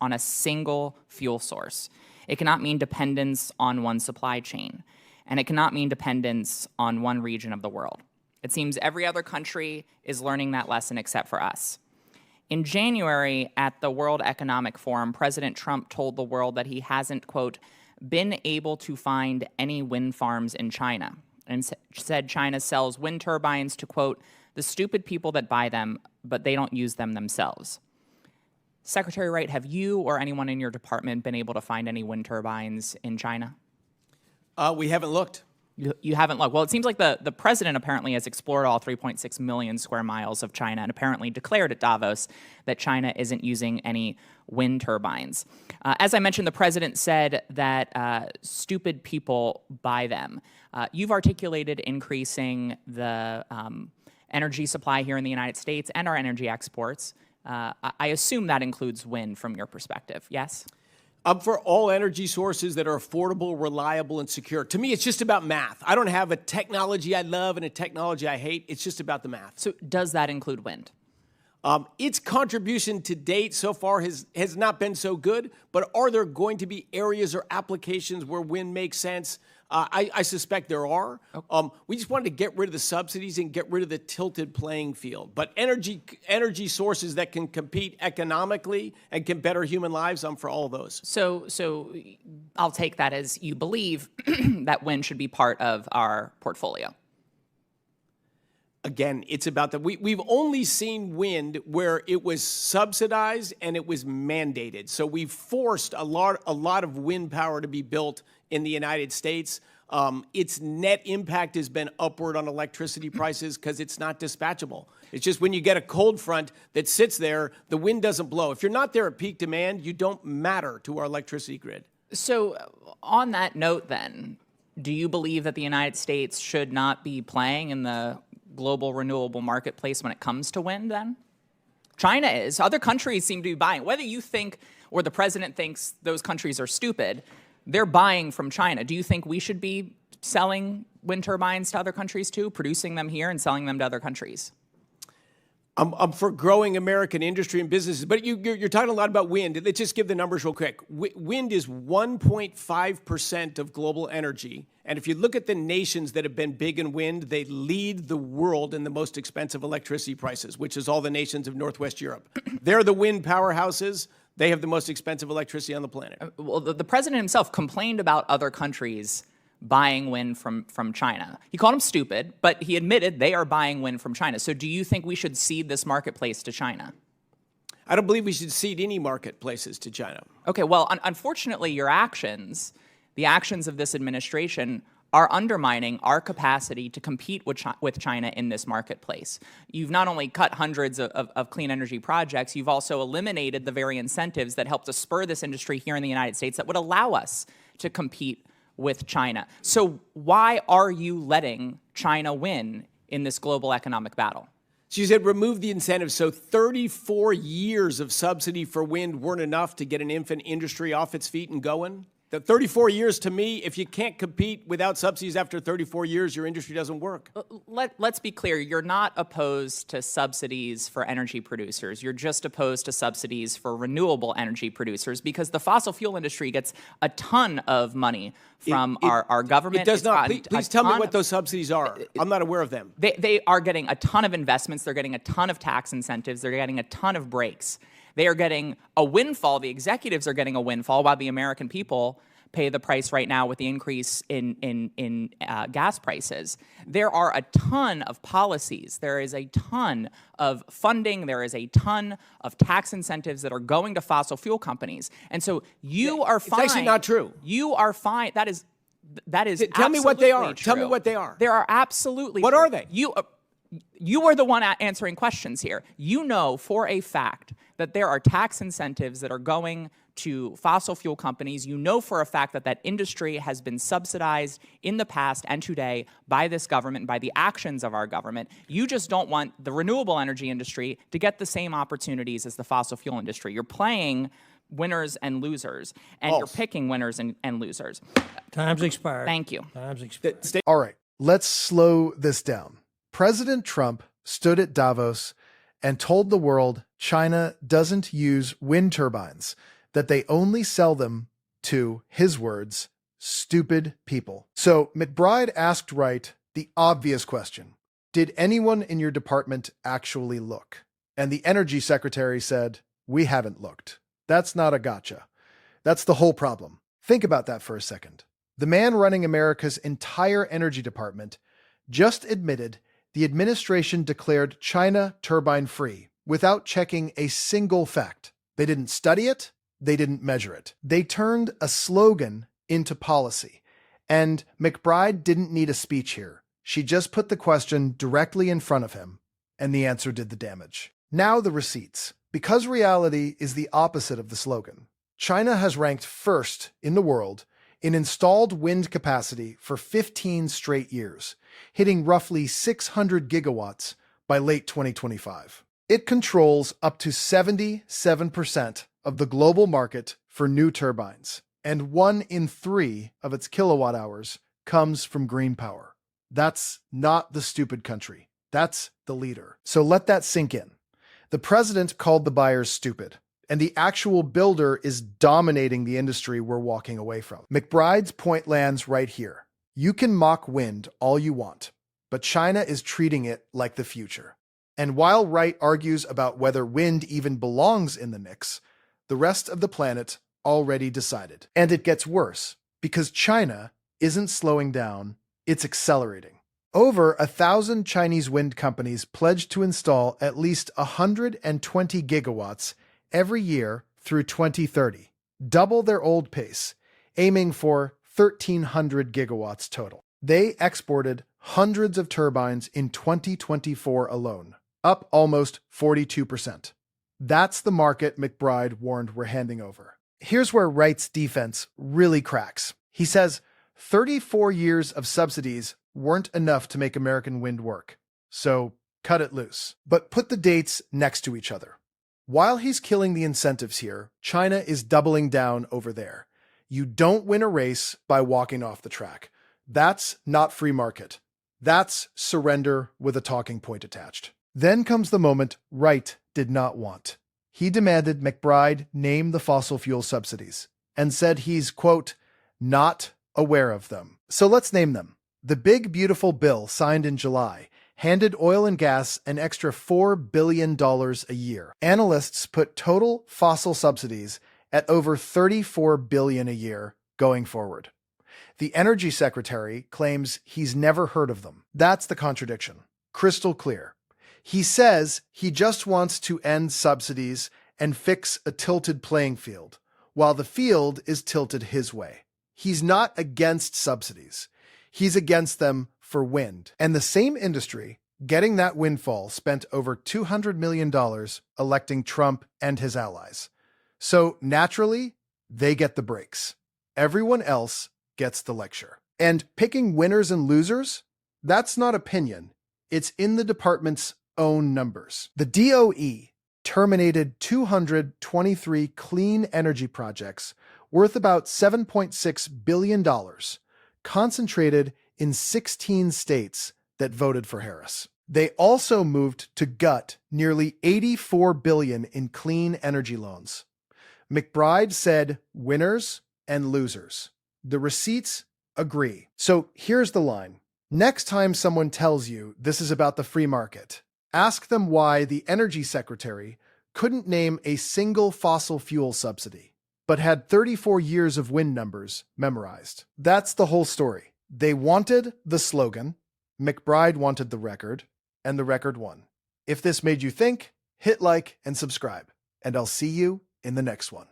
on a single fuel source. It cannot mean dependence on one supply chain. And it cannot mean dependence on one region of the world. It seems every other country is learning that lesson except for us. In January, at the World Economic Forum, President Trump told the world that he hasn't, quote, been able to find any wind farms in China, and said China sells wind turbines to, quote, the stupid people that buy them, but they don't use them themselves. Secretary Wright, have you or anyone in your department been able to find any wind turbines in China? We haven't looked. You haven't looked. Well, it seems like the president apparently has explored all 3.6 million square miles of China and apparently declared at Davos that China isn't using any wind turbines. As I mentioned, the president said that stupid people buy them. You've articulated increasing the energy supply here in the United States and our energy exports. I assume that includes wind from your perspective, yes? For all energy sources that are affordable, reliable, and secure. To me, it's just about math. I don't have a technology I love and a technology I hate. It's just about the math. So does that include wind? Its contribution to date so far has not been so good, but are there going to be areas or applications where wind makes sense? I suspect there are. Okay. We just wanted to get rid of the subsidies and get rid of the tilted playing field. But energy sources that can compete economically and can better human lives, I'm for all of those. So I'll take that as you believe that wind should be part of our portfolio. Again, it's about that. We've only seen wind where it was subsidized and it was mandated. So we've forced a lot of wind power to be built in the United States. Its net impact has been upward on electricity prices because it's not dispatchable. It's just when you get a cold front that sits there, the wind doesn't blow. If you're not there at peak demand, you don't matter to our electricity grid. So on that note then, do you believe that the United States should not be playing in the global renewable marketplace when it comes to wind then? China is. Other countries seem to be buying. Whether you think or the president thinks those countries are stupid, they're buying from China. Do you think we should be selling wind turbines to other countries too, producing them here and selling them to other countries? I'm for growing American industry and businesses, but you're talking a lot about wind. Let's just give the numbers real quick. Wind is 1.5% of global energy. And if you look at the nations that have been big in wind, they lead the world in the most expensive electricity prices, which is all the nations of Northwest Europe. They're the wind powerhouses. They have the most expensive electricity on the planet. Well, the president himself complained about other countries buying wind from China. He called them stupid, but he admitted they are buying wind from China. So do you think we should cede this marketplace to China? I don't believe we should cede any marketplaces to China. Okay, well, unfortunately, your actions, the actions of this administration, are undermining our capacity to compete with China in this marketplace. You've not only cut hundreds of clean energy projects, you've also eliminated the very incentives that help to spur this industry here in the United States that would allow us to compete with China. So why are you letting China win in this global economic battle? So you said remove the incentives. So 34 years of subsidy for wind weren't enough to get an infant industry off its feet and going? The 34 years, to me, if you can't compete without subsidies after 34 years, your industry doesn't work. Let's be clear. You're not opposed to subsidies for energy producers. You're just opposed to subsidies for renewable energy producers because the fossil fuel industry gets a ton of money from our government. It does not. Please tell me what those subsidies are. I'm not aware of them. They are getting a ton of investments. They're getting a ton of tax incentives. They're getting a ton of breaks. They are getting a windfall. The executives are getting a windfall while the American people pay the price right now with the increase in gas prices. There are a ton of policies. There is a ton of funding. There is a ton of tax incentives that are going to fossil fuel companies. And so you are fine. It's actually not true. You are fine. That is Tell me what they are. True. Tell me what they are. There are absolutely. What true. are they? You are the one answering questions here. You know for a fact that there are tax incentives that are going to fossil fuel companies. You know for a fact that that industry has been subsidized in the past and today by this government, by the actions of our government. You just don't want the renewable energy industry to get the same opportunities as the fossil fuel industry. You're playing winners and losers, and you're picking winners and losers. Time's expired. Thank you. Time's expired. All right, let's slow this down. President Trump stood at Davos and told the world China doesn't use wind turbines, that they only sell them to, his words, stupid people. So McBride asked Wright the obvious question: did anyone in your department actually look? And the energy secretary said, we haven't looked. That's not a gotcha. That's the whole problem. Think about that for a second. The man running America's entire energy department just admitted the administration declared China turbine-free without checking a single fact. They didn't study it. They didn't measure it. They turned a slogan into policy. And McBride didn't need a speech here. She just put the question directly in front of him, and the answer did the damage. Now the receipts. Because reality is the opposite of the slogan, China has ranked first in the world in installed wind capacity for 15 straight years, hitting roughly 600 gigawatts by late 2025. It controls up to 77% of the global market for new turbines, and 1 in 3 of its kilowatt hours comes from green power. That's not the stupid country. That's the leader. So let that sink in. The president called the buyers stupid, and the actual builder is dominating the industry we're walking away from. McBride's point lands right here. You can mock wind all you want, but China is treating it like the future. And while Wright argues about whether wind even belongs in the mix, the rest of the planet already decided. And it gets worse, because China isn't slowing down, it's accelerating. Over 1,000 Chinese wind companies pledged to install at least 120 gigawatts every year through 2030, double their old pace, aiming for 1,300 gigawatts total. They exported hundreds of turbines in 2024 alone, up almost 42%. That's the market McBride warned we're handing over. Here's where Wright's defense really cracks. He says 34 years of subsidies weren't enough to make American wind work, so cut it loose. But put the dates next to each other. While he's killing the incentives here, China is doubling down over there. You don't win a race by walking off the track. That's not free market. That's surrender with a talking point attached. Then comes the moment Wright did not want. He demanded McBride name the fossil fuel subsidies and said he's, quote, not aware of them. So let's name them. The big, beautiful bill signed in July handed oil and gas an extra $4 billion a year. Analysts put total fossil subsidies at over $34 billion a year going forward. The energy secretary claims he's never heard of them. That's the contradiction. Crystal clear. He says he just wants to end subsidies and fix a tilted playing field, while the field is tilted his way. He's not against subsidies. He's against them for wind. And the same industry, getting that windfall, spent over $200 million electing Trump and his allies. So naturally, they get the breaks. Everyone else gets the lecture. And picking winners and losers, that's not opinion. It's in the department's own numbers. The DOE terminated 223 clean energy projects worth about $7.6 billion, concentrated in 16 states that voted for Harris. They also moved to gut nearly $84 billion in clean energy loans. McBride said winners and losers. The receipts agree. So here's the line. Next time someone tells you this is about the free market, ask them why the energy secretary couldn't name a single fossil fuel subsidy, but had 34 years of wind numbers memorized. That's the whole story. They wanted the slogan, McBride wanted the record, and the record won. If this made you think, hit like and subscribe, and I'll see you in the next one.